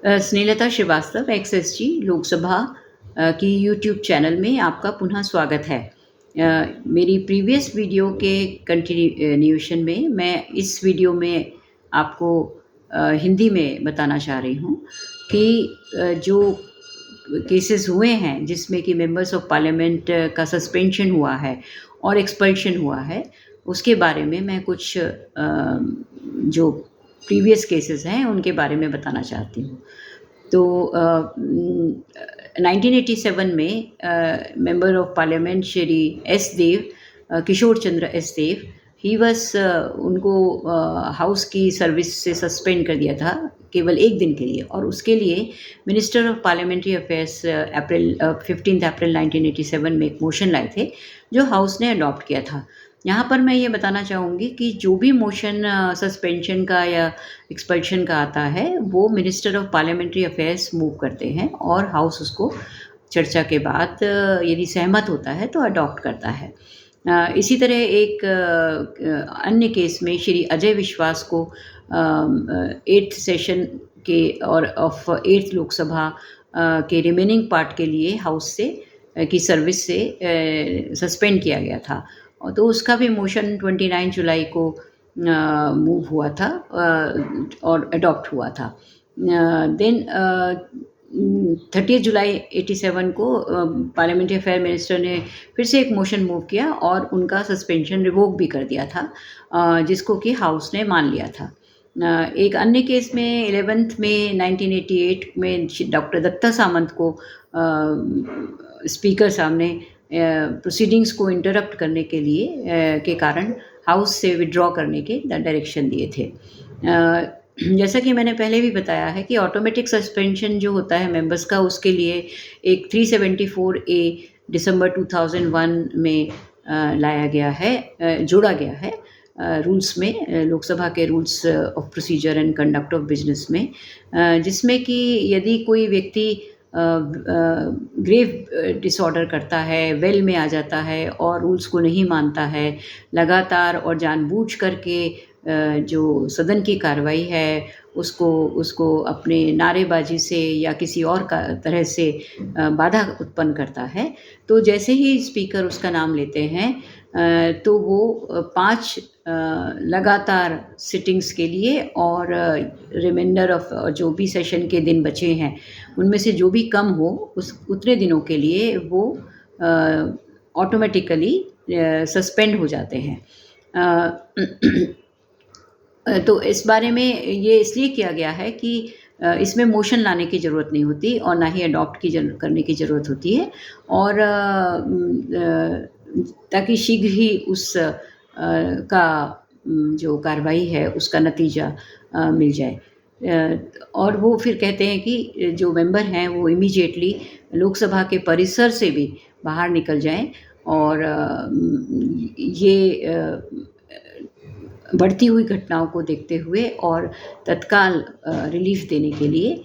स्नेहलता श्रीवास्तव एक्सएसजी लोकसभा की YouTube channel में आपका पुनः स्वागत है। मेरी प्रीवियस वीडियो के कंटिन्यूएशन में मैं इस वीडियो में आपको हिंदी में बताना चाह रही हूँ कि जो केसेस हुए हैं जिसमें कि मेंबर्स ऑफ पार्लियामेंट का सस्पेंशन हुआ है और एक्सपल्शन हुआ है, उसके बारे में मैं कुछ जो प्रीवियस केसेस हैं उनके बारे में बताना चाहती हूँ। तो 1987 में member of parliament Shri S Dev, Kishore Chandra S Dev, he was उनको हाउस की सर्विस से सस्पेंड कर दिया था केवल एक दिन के लिए, और उसके लिए मिनिस्टर ऑफ पार्लियामेंट्री अफेयर्स 15 अप्रैल 1987 में एक मोशन लाए थे जो हाउस ने अडॉप्ट किया था। यहाँ पर मैं ये बताना चाहूँगी कि जो भी मोशन सस्पेंशन का या एक्सपल्शन का आता है वो minister of parliamentary affairs move करते हैं और हाउस उसको चर्चा के बाद यदि सहमत होता है तो अडॉप्ट करता है। इसी तरह एक अन्य केस में श्री अजय विश्वास को 8th सेशन के और ऑफ 8th लोकसभा के रिमेनिंग पार्ट के लिए हाउस से की सर्विस से सस्पेंड किया गया था, और तो उसका भी मोशन 29 जुलाई को मूव हुआ था और अडॉप्ट हुआ था। देन 30 जुलाई 87 को पार्लियामेंट्री अफेयर मिनिस्टर ने फिर से एक मोशन मूव किया और उनका सस्पेंशन रिवोक भी कर दिया था, जिसको कि हाउस ने मान लिया था। एक अन्य केस में 11 में 1988 में डॉक्टर दत्ता सामंत को स्पीकर साहब ने प्रोसीडिंग्स को इंटरप्ट करने के लिए के कारण हाउस से विड्रॉ करने के डायरेक्शन दिए थे। जैसा कि मैंने पहले भी बताया है कि ऑटोमेटिक सस्पेंशन जो होता है मेंबर्स का, उसके लिए एक 374A दिसंबर 2001 में लाया गया है, जोड़ा गया है रूल्स में, लोकसभा के rules of procedure and conduct of business में, जिसमें कि यदि कोई व्यक्ति ग्रेव डिसऑर्डर करता है, वेल में आ जाता है और रूल्स को नहीं मानता है, लगातार और जानबूझ करके जो सदन की कार्रवाई है उसको अपने नारेबाजी से या किसी और तरह से बाधा उत्पन्न करता है, तो जैसे ही स्पीकर उसका नाम लेते हैं तो वो 5 लगातार सिटिंग्स के लिए और रिमाइंडर ऑफ जो भी सेशन के दिन बचे हैं उनमें से जो भी कम हो उतने दिनों के लिए वो ऑटोमेटिकली सस्पेंड हो जाते हैं। तो इस बारे में ये इसलिए किया गया है कि इसमें मोशन लाने की ज़रूरत नहीं होती और ना ही अडॉप्ट करने की ज़रूरत होती है, और ताकि शीघ्र ही उस का जो कार्रवाई है उसका नतीजा मिल जाए। और वो फिर कहते हैं कि जो मेंबर हैं वो इमीडिएटली लोकसभा के परिसर से भी बाहर निकल जाएं और ये बढ़ती हुई घटनाओं को देखते हुए और तत्काल रिलीफ देने के लिए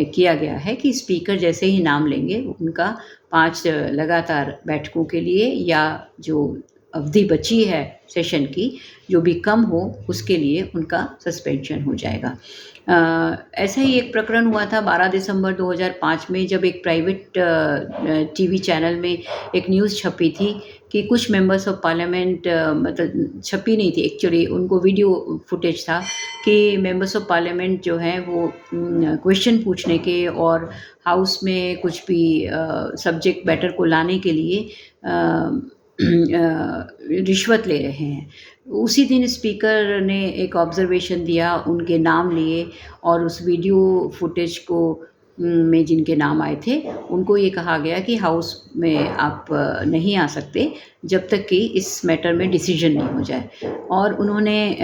किया गया है कि स्पीकर जैसे ही नाम लेंगे उनका 5 लगातार बैठकों के लिए या जो अवधि बची है सेशन की जो भी कम हो उसके लिए उनका सस्पेंशन हो जाएगा। ऐसा ही एक प्रकरण हुआ था 12 दिसंबर 2005 में, जब एक प्राइवेट टीवी चैनल में एक न्यूज़ छपी थी कि कुछ मेंबर्स ऑफ पार्लियामेंट, मतलब छपी नहीं थी एक्चुअली, उनको वीडियो फुटेज था कि मेंबर्स ऑफ पार्लियामेंट जो हैं वो क्वेश्चन पूछने के और हाउस में कुछ भी सब्जेक्ट मैटर को लाने के लिए रिश्वत ले रहे हैं। उसी दिन स्पीकर ने एक ऑब्जर्वेशन दिया, उनके नाम लिए और उस वीडियो फुटेज को में जिनके नाम आए थे उनको ये कहा गया कि हाउस में आप नहीं आ सकते जब तक कि इस मैटर में डिसीजन नहीं हो जाए। और उन्होंने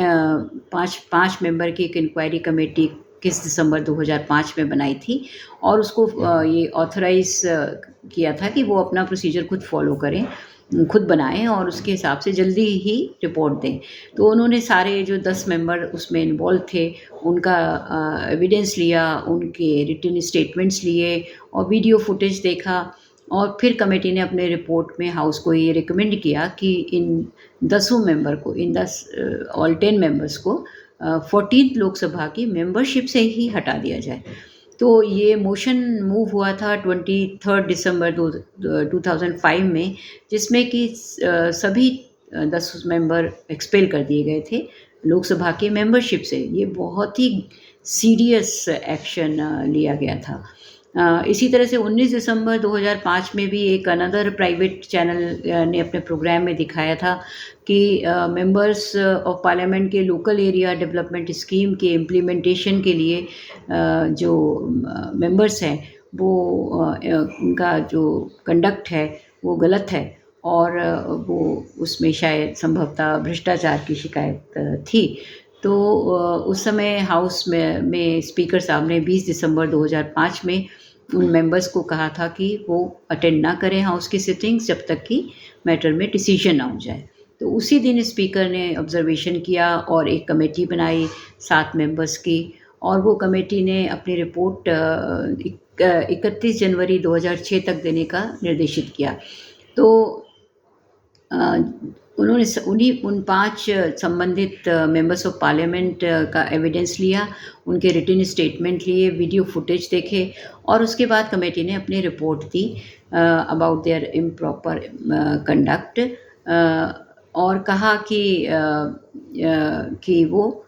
5 मेंबर की एक इंक्वायरी कमेटी 21 दिसंबर 2005 में बनाई थी और उसको ये ऑथराइज किया था कि वो अपना प्रोसीजर खुद फॉलो करें, खुद बनाएं और उसके हिसाब से जल्दी ही रिपोर्ट दें। तो उन्होंने सारे जो 10 मेंबर उसमें इन्वॉल्व थे उनका एविडेंस लिया, उनके रिटन स्टेटमेंट्स लिए और वीडियो फुटेज देखा, और फिर कमेटी ने अपने रिपोर्ट में हाउस को ये रिकमेंड किया कि इन 10 मेंबर को, इन 10 मेंबर्स को 14th लोकसभा की मेंबरशिप से ही हटा दिया जाए। तो ये मोशन मूव हुआ था 23 दिसंबर 2005 में, जिसमें कि सभी 10 मेंबर एक्सपेल कर दिए गए थे लोकसभा के मेंबरशिप से। ये बहुत ही सीरियस एक्शन लिया गया था। इसी तरह से 19 दिसंबर 2005 में भी एक अनदर प्राइवेट चैनल ने अपने प्रोग्राम में दिखाया था कि मेंबर्स ऑफ पार्लियामेंट के लोकल एरिया डेवलपमेंट स्कीम के इम्प्लीमेंटेशन के लिए जो मेंबर्स हैं वो उनका जो कंडक्ट है वो गलत है, और वो उसमें शायद संभवतः भ्रष्टाचार की शिकायत थी। तो उस समय हाउस में स्पीकर साहब ने 20 दिसंबर 2005 में उन मेंबर्स को कहा था कि वो अटेंड ना करें हाउस की सिटिंग्स जब तक कि मैटर में डिसीजन ना हो जाए। तो उसी दिन स्पीकर ने ऑब्जर्वेशन किया और एक कमेटी बनाई 7 मेंबर्स की, और वो कमेटी ने अपनी रिपोर्ट 31 जनवरी 2006 तक देने का निर्देशित किया। तो उन्होंने उन 5 संबंधित मेंबर्स ऑफ पार्लियामेंट का एविडेंस लिया, उनके रिटन स्टेटमेंट लिए, वीडियो फुटेज देखे, और उसके बाद कमेटी ने अपनी report the about their improper conduct, और कहा कि वो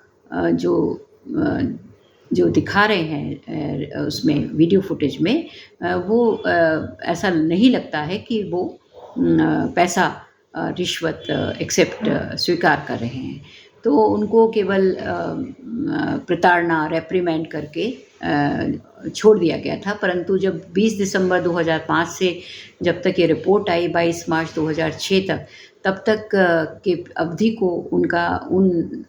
जो दिखा रहे हैं उसमें वीडियो फुटेज में, वो ऐसा नहीं लगता है कि वो पैसा रिश्वत स्वीकार कर रहे हैं। तो उनको केवल प्रताड़ना, रेप्रिमेंड करके छोड़ दिया गया था। परंतु जब 20 दिसंबर 2005 से जब तक ये रिपोर्ट आई 22 मार्च 2006 तक, तब तक के अवधि को उन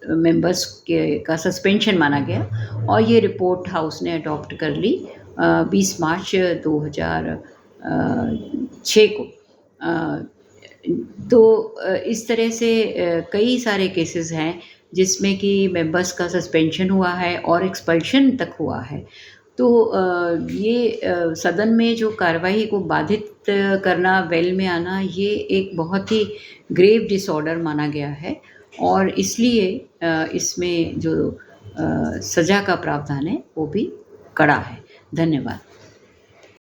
मेंबर्स का सस्पेंशन माना गया, और ये रिपोर्ट हाउस ने अडॉप्ट कर ली 20 मार्च 2006 को। तो इस तरह से कई सारे केसेस हैं जिसमें कि मेंबर्स का सस्पेंशन हुआ है और एक्सपल्शन तक हुआ है। तो ये सदन में जो कार्रवाई को बाधित करना, वेल में आना, ये एक बहुत ही ग्रेव डिसऑर्डर माना गया है, और इसलिए इसमें जो सज़ा का प्रावधान है वो भी कड़ा है। धन्यवाद।